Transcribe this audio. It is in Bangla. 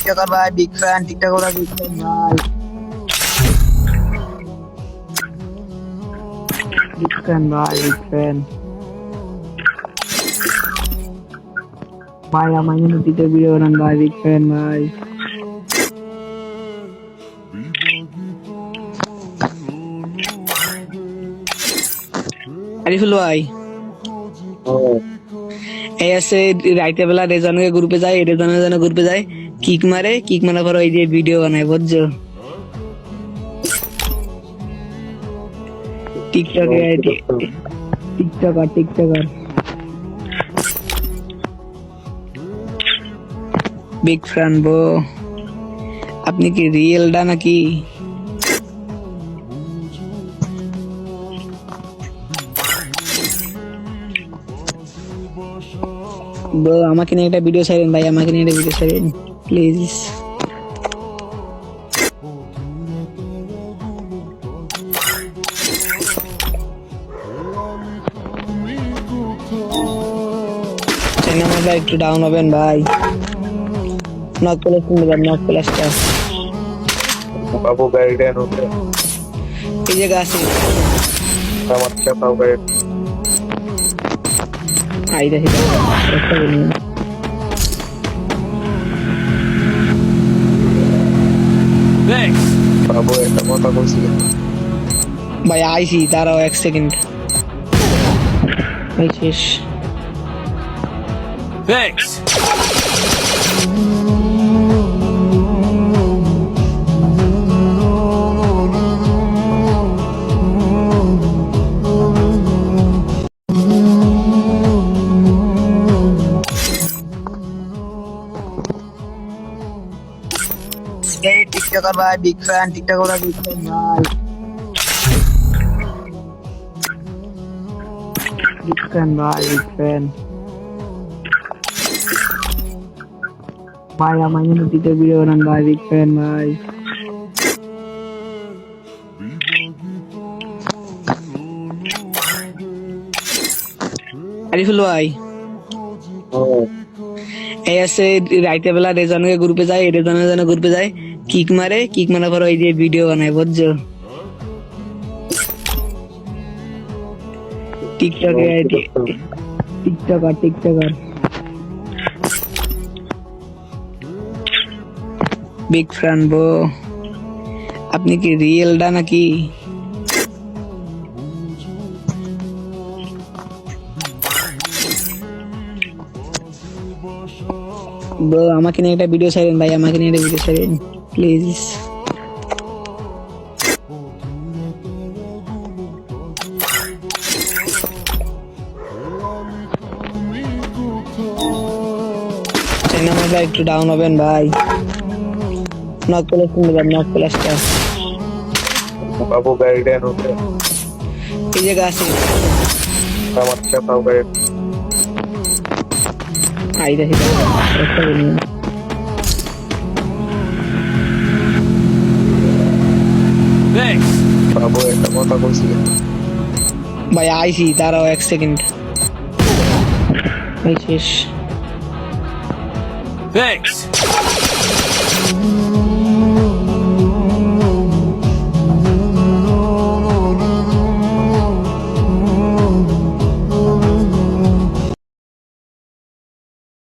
টিকটকার ভাই, বিগ ফ্যান, টিকটক ওরা বিগ ফ্যান ভাই, বিগ ফ্যান ভাই, বিগ ফ্যান ভাই। আমার জন্য টিকটক ভিডিও বানান ভাই, বিগ ফ্যান ভাই। আরিফুল ভাই, এই আছে রাইতে বেলা রেজনকে গ্রুপে যায়, রেজনের জন্য গ্রুপে যায়, কিক মারে, কিক মারার পর ওই যে ভিডিও বানায়, বুঝছো? টিকটকে টিকটকার টিকটকার বিগ ফ্যান বো। আপনি কি রিয়েলডা নাকি? ব্রো আমাকে নিয়ে একটা ভিডিও ছাড়েন ভাই, আমাকে নিয়ে একটা ভিডিও ছাড়েন প্লিজ। চ্যানেলটা একটু ডাউন হবেন ভাই। নক প্লাস নিবেন, নক প্লাসটা বাবু গাড়িটা এনে এই জায়গা আছে। আমার চাপাও গাড়ি আই দেখি একটা বলি বাবু একটা কথা বলছি ভাই, আইসি দাঁড়াও 1 সেকেন্ড। এই শেষ। Thanks. এই টিকটকার ভাই, বিগ ফ্যান, টিকটক ওরা বিগ ফ্যান ভাই, বিগ ফ্যান ভাই, বিগ ফ্যান ভাই। আমার জন্য টিকটক ভিডিও বানান ভাই, বিগ ফ্যান ভাই। আরিফুল ভাই, এই আছে রাইতে বেলা রেজনকে গ্রুপে যায়, রেজনের জন্য গ্রুপে যায়, কিক মারে, কিক মারার পর ওই যে ভিডিও বানায়, বুঝছো? টিকটকে টিকটকার টিকটকার বিগ ফ্যান বো। আপনি কি রিয়েলডা নাকি? ব্রো আমাকে নিয়ে একটা ভিডিও ছাড়েন ভাই, আমাকে নিয়ে একটা ভিডিও ছাড়েন প্লিজ। চ্যানেলটা একটু ডাউন হবেন ভাই। নক প্লাস নিবেন, নক প্লাসটা বাবু গাড়িটা এনে এই জায়গা আছে। আমার চাপাও গাড়ি আই দেখি একটা বলি Thanks. বাবু একটা কথা বলছি ভাই, আইসি দাঁড়াও 1 সেকেন্ড। এই শেষ। Thanks.